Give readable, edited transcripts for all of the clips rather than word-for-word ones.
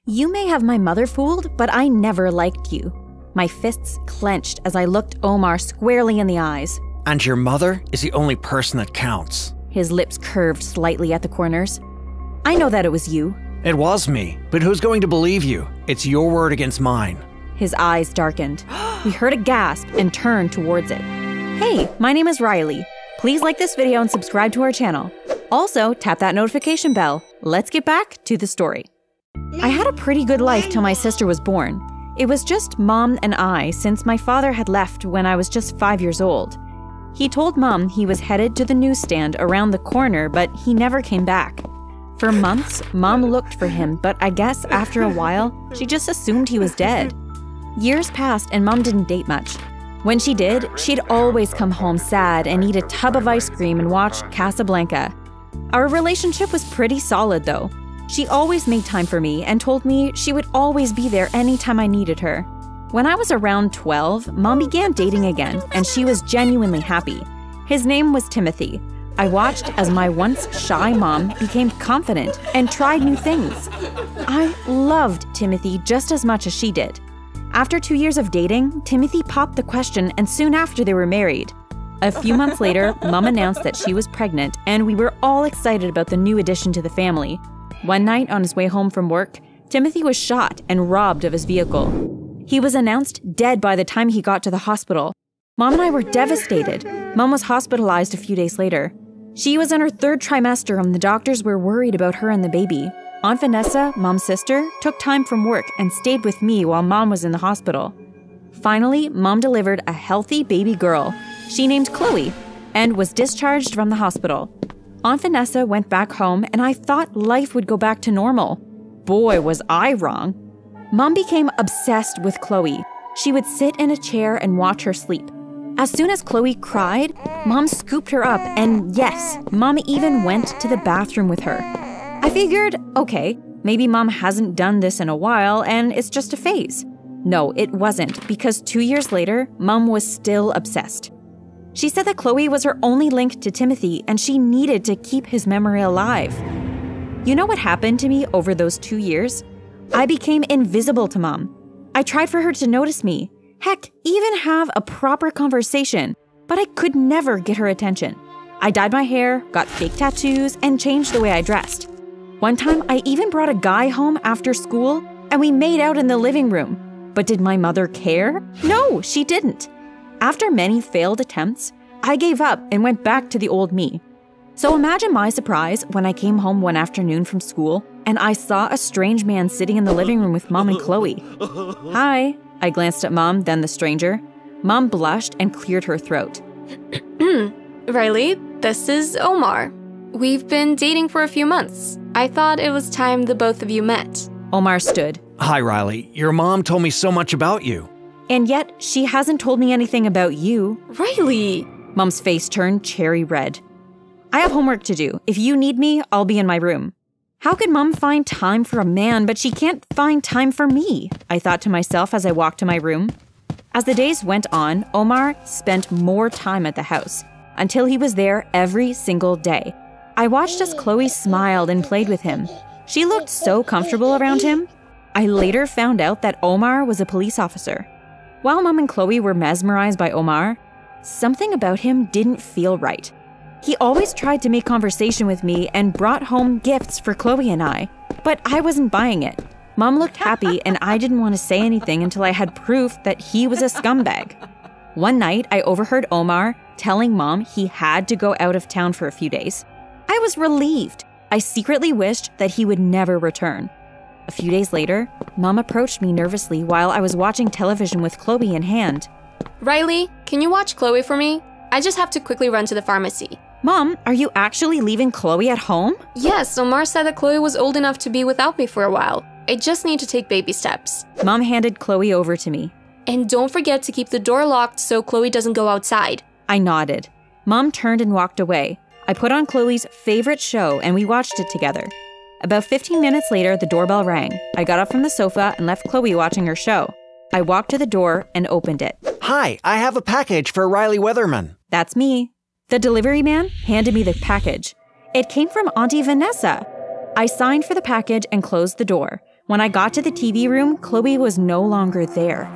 You may have my mother fooled, but I never liked you. My fists clenched as I looked Omar squarely in the eyes. And your mother is the only person that counts. His lips curved slightly at the corners. I know that it was you. It was me, but who's going to believe you? It's your word against mine. His eyes darkened. We heard a gasp and turned towards it. Hey, my name is Riley. Please like this video and subscribe to our channel. Also, tap that notification bell. Let's get back to the story. I had a pretty good life till my sister was born. It was just Mom and I since my father had left when I was just 5 years old. He told Mom he was headed to the newstand around the corner, but he never came back. For months, Mom looked for him, but I guess after a while, she just assumed he was dead. Years passed and Mom didn't date much. When she did, she'd always come home sad and eat a tub of ice cream and watch Casablanca. Our relationship was pretty solid though. She always made time for me and told me she would always be there anytime I needed her. When I was around 12, Mom began dating again and she was genuinely happy. His name was Timothy. I watched as my once shy mom became confident and tried new things. I loved Timothy just as much as she did. After 2 years of dating, Timothy popped the question and soon after they were married. A few months later, Mom announced that she was pregnant and we were all excited about the new addition to the family. One night on his way home from work, Timothy was shot and robbed of his vehicle. He was announced dead by the time he got to the hospital. Mom and I were devastated. Mom was hospitalized a few days later. She was in her 3rd trimester and the doctors were worried about her and the baby. Aunt Vanessa, Mom's sister, took time from work and stayed with me while Mom was in the hospital. Finally, Mom delivered a healthy baby girl. She named Chloe and was discharged from the hospital. Aunt Vanessa went back home and I thought life would go back to normal. Boy, was I wrong. Mom became obsessed with Chloe. She would sit in a chair and watch her sleep. As soon as Chloe cried, Mom scooped her up and yes, Mom even went to the bathroom with her. I figured, okay, maybe Mom hasn't done this in a while and it's just a phase. No, it wasn't, because 2 years later, Mom was still obsessed. She said that Chloe was her only link to Timothy and she needed to keep his memory alive. You know what happened to me over those 2 years? I became invisible to Mom. I tried for her to notice me. Heck, even have a proper conversation, but I could never get her attention. I dyed my hair, got fake tattoos, and changed the way I dressed. One time, I even brought a guy home after school, and we made out in the living room. But did my mother care? No, she didn't. After many failed attempts, I gave up and went back to the old me. So imagine my surprise when I came home one afternoon from school, and I saw a strange man sitting in the living room with Mom and Chloe. Hi. I glanced at Mom, then the stranger. Mom blushed and cleared her throat. Riley, this is Omar. We've been dating for a few months. I thought it was time the both of you met. Omar stood. Hi, Riley. Your mom told me so much about you. And yet, she hasn't told me anything about you. Riley! Mom's face turned cherry red. I have homework to do. If you need me, I'll be in my room. How could Mom find time for a man, but she can't find time for me? I thought to myself as I walked to my room. As the days went on, Omar spent more time at the house, until he was there every single day. I watched as Chloe smiled and played with him. She looked so comfortable around him. I later found out that Omar was a police officer. While Mom and Chloe were mesmerized by Omar, something about him didn't feel right. He always tried to make conversation with me and brought home gifts for Chloe and I, but I wasn't buying it. Mom looked happy and I didn't want to say anything until I had proof that he was a scumbag. One night, I overheard Omar telling Mom he had to go out of town for a few days. I was relieved. I secretly wished that he would never return. A few days later, Mom approached me nervously while I was watching television with Chloe in hand. Riley, can you watch Chloe for me? I just have to quickly run to the pharmacy. Mom, are you actually leaving Chloe at home? Yes, Omar said that Chloe was old enough to be without me for a while. I just need to take baby steps. Mom handed Chloe over to me. And don't forget to keep the door locked so Chloe doesn't go outside. I nodded. Mom turned and walked away. I put on Chloe's favorite show and we watched it together. About 15 minutes later, the doorbell rang. I got up from the sofa and left Chloe watching her show. I walked to the door and opened it. Hi, I have a package for Riley Weatherman. That's me. The delivery man handed me the package. It came from Auntie Vanessa. I signed for the package and closed the door. When I got to the TV room, Chloe was no longer there.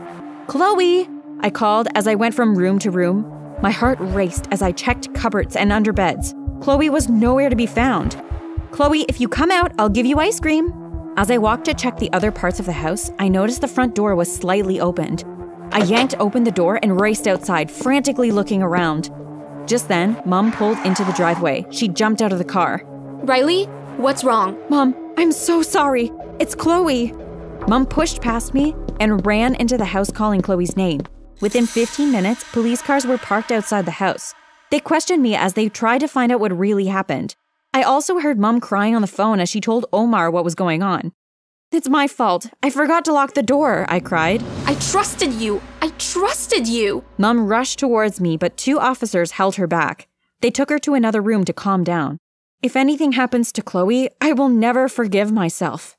"Chloe!" I called as I went from room to room. My heart raced as I checked cupboards and under beds. Chloe was nowhere to be found. "Chloe, if you come out, I'll give you ice cream." As I walked to check the other parts of the house, I noticed the front door was slightly opened. I yanked open the door and raced outside, frantically looking around. Just then, Mom pulled into the driveway. She jumped out of the car. Riley, what's wrong? "Mom, I'm so sorry. It's Chloe." Mom pushed past me and ran into the house calling Chloe's name. Within 15 minutes, police cars were parked outside the house. They questioned me as they tried to find out what really happened. I also heard Mom crying on the phone as she told Omar what was going on. "It's my fault. I forgot to lock the door," I cried. I trusted you. I trusted you. Mom rushed towards me, but 2 officers held her back. They took her to another room to calm down. "If anything happens to Chloe, I will never forgive myself."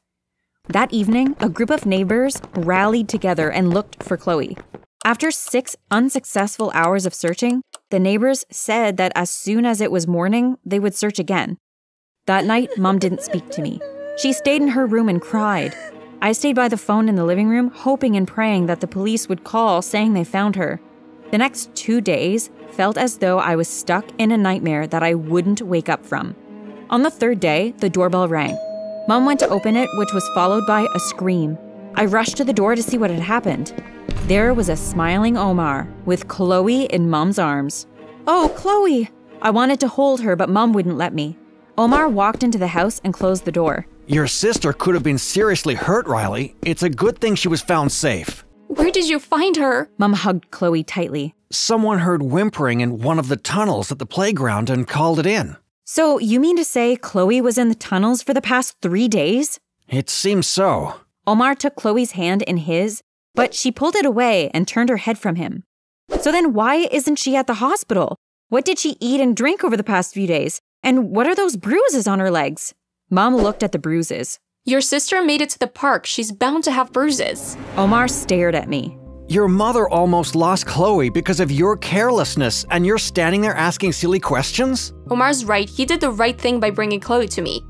That evening, a group of neighbors rallied together and looked for Chloe. After 6 unsuccessful hours of searching, the neighbors said that as soon as it was morning, they would search again. That night, Mom didn't speak to me. She stayed in her room and cried. I stayed by the phone in the living room, hoping and praying that the police would call saying they found her. The next 2 days felt as though I was stuck in a nightmare that I wouldn't wake up from. On the 3rd day, the doorbell rang. Mom went to open it, which was followed by a scream. I rushed to the door to see what had happened. There was a smiling Omar with Chloe in Mom's arms. "Oh, Chloe!" I wanted to hold her, but Mom wouldn't let me. Omar walked into the house and closed the door. Your sister could have been seriously hurt, Riley. It's a good thing she was found safe. Where did you find her? Mom hugged Chloe tightly. Someone heard whimpering in one of the tunnels at the playground and called it in. So you mean to say Chloe was in the tunnels for the past 3 days? It seems so. Omar took Chloe's hand in his, but she pulled it away and turned her head from him. So then why isn't she at the hospital? What did she eat and drink over the past few days? And what are those bruises on her legs? Mom looked at the bruises. Your sister made it to the park. She's bound to have bruises. Omar stared at me. Your mother almost lost Chloe because of your carelessness, and you're standing there asking silly questions? Omar's right. He did the right thing by bringing Chloe to me.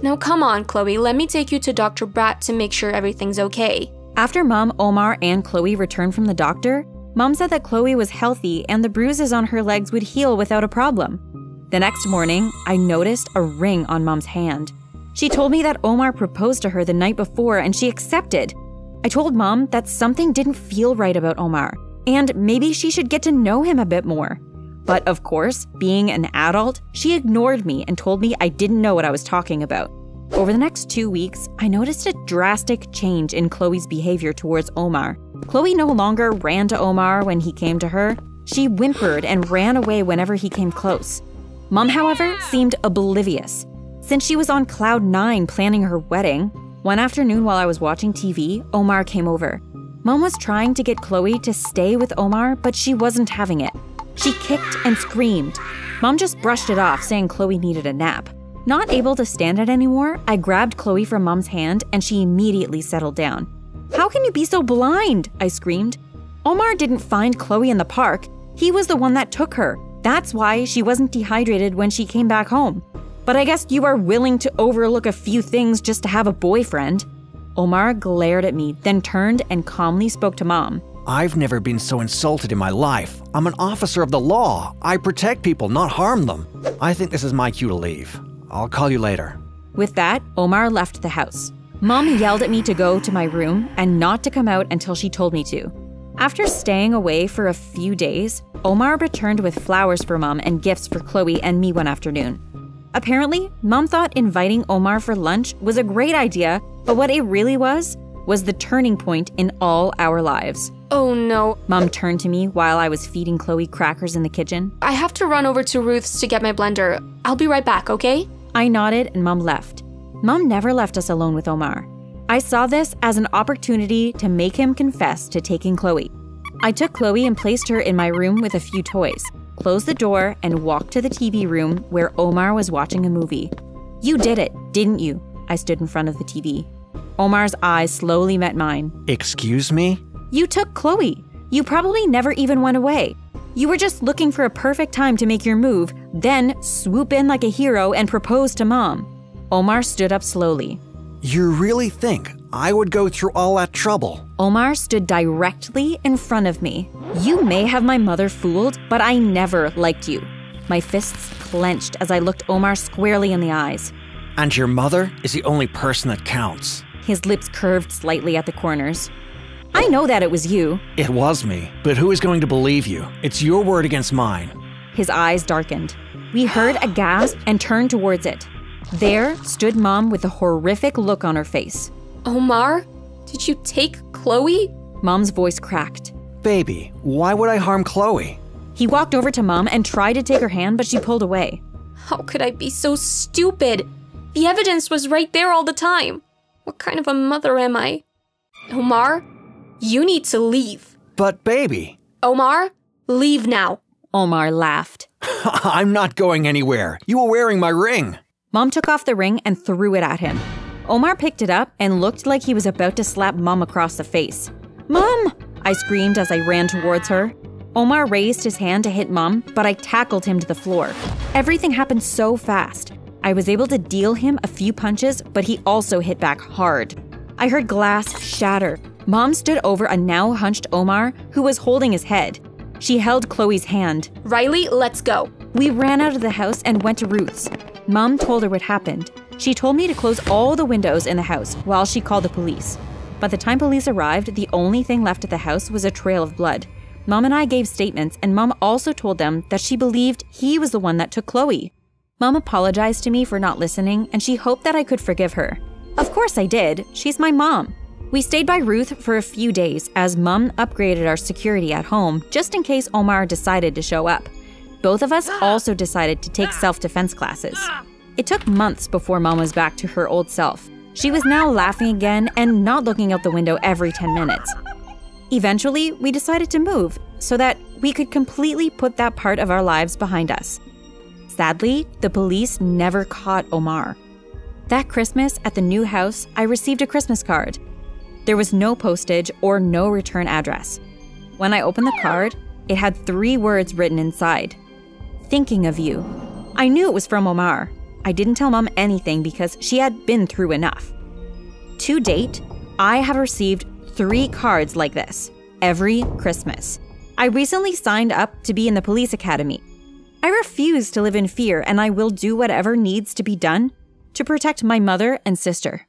Now come on, Chloe. Let me take you to Dr. Bratt to make sure everything's okay. After Mom, Omar, and Chloe returned from the doctor, Mom said that Chloe was healthy and the bruises on her legs would heal without a problem. The next morning, I noticed a ring on Mom's hand. She told me that Omar proposed to her the night before and she accepted. I told Mom that something didn't feel right about Omar, and maybe she should get to know him a bit more. But of course, being an adult, she ignored me and told me I didn't know what I was talking about. Over the next 2 weeks, I noticed a drastic change in Chloe's behavior towards Omar. Chloe no longer ran to Omar when he came to her. She whimpered and ran away whenever he came close. Mom, however, seemed oblivious. Since she was on cloud 9 planning her wedding, one afternoon while I was watching TV, Omar came over. Mom was trying to get Chloe to stay with Omar, but she wasn't having it. She kicked and screamed. Mom just brushed it off, saying Chloe needed a nap. Not able to stand it anymore, I grabbed Chloe from Mom's hand and she immediately settled down. "How can you be so blind?" I screamed. "Omar didn't find Chloe in the park. He was the one that took her. That's why she wasn't dehydrated when she came back home. But I guess you are willing to overlook a few things just to have a boyfriend." Omar glared at me, then turned and calmly spoke to Mom. I've never been so insulted in my life. I'm an officer of the law. I protect people, not harm them. I think this is my cue to leave. I'll call you later. With that, Omar left the house. Mom yelled at me to go to my room and not to come out until she told me to. After staying away for a few days, Omar returned with flowers for Mom and gifts for Chloe and me one afternoon. Apparently, Mom thought inviting Omar for lunch was a great idea, but what it really was the turning point in all our lives. Oh no. Mom turned to me while I was feeding Chloe crackers in the kitchen. I have to run over to Ruth's to get my blender. I'll be right back, okay? I nodded and Mom left. Mom never left us alone with Omar. I saw this as an opportunity to make him confess to taking Chloe. I took Chloe and placed her in my room with a few toys, closed the door, and walked to the TV room where Omar was watching a movie. "You did it, didn't you?" I stood in front of the TV. Omar's eyes slowly met mine. Excuse me? "You took Chloe. You probably never even went away. You were just looking for a perfect time to make your move, then swoop in like a hero and propose to Mom." Omar stood up slowly. You really think I would go through all that trouble. Omar stood directly in front of me. You may have my mother fooled, but I never liked you. My fists clenched as I looked Omar squarely in the eyes. And your mother is the only person that counts. His lips curved slightly at the corners. I know that it was you. It was me, but who is going to believe you? It's your word against mine. His eyes darkened. We heard a gasp and turned towards it. There stood Mom with a horrific look on her face. Omar, did you take Chloe? Mom's voice cracked. Baby, why would I harm Chloe? He walked over to Mom and tried to take her hand, but she pulled away. How could I be so stupid? The evidence was right there all the time. What kind of a mother am I? Omar, you need to leave. But baby. Omar, leave now. Omar laughed. I'm not going anywhere. You were wearing my ring. Mom took off the ring and threw it at him. Omar picked it up and looked like he was about to slap Mom across the face. Mom! I screamed as I ran towards her. Omar raised his hand to hit Mom, but I tackled him to the floor. Everything happened so fast. I was able to deal him a few punches, but he also hit back hard. I heard glass shatter. Mom stood over a now hunched Omar who was holding his head. She held Chloe's hand. Riley, let's go. We ran out of the house and went to Ruth's. Mom told her what happened. She told me to close all the windows in the house while she called the police. By the time police arrived, the only thing left at the house was a trail of blood. Mom and I gave statements, and Mom also told them that she believed he was the one that took Chloe. Mom apologized to me for not listening, and she hoped that I could forgive her. Of course I did. She's my mom. We stayed by Ruth for a few days as Mom upgraded our security at home just in case Omar decided to show up. Both of us also decided to take self-defense classes. It took months before Mom was back to her old self. She was now laughing again and not looking out the window every 10 minutes. Eventually, we decided to move so that we could completely put that part of our lives behind us. Sadly, the police never caught Omar. That Christmas at the new house, I received a Christmas card. There was no postage or no return address. When I opened the card, it had 3 words written inside. Thinking of you. I knew it was from Omar. I didn't tell Mom anything because she had been through enough. To date, I have received 3 cards like this every Christmas. I recently signed up to be in the police academy. I refuse to live in fear, and I will do whatever needs to be done to protect my mother and sister.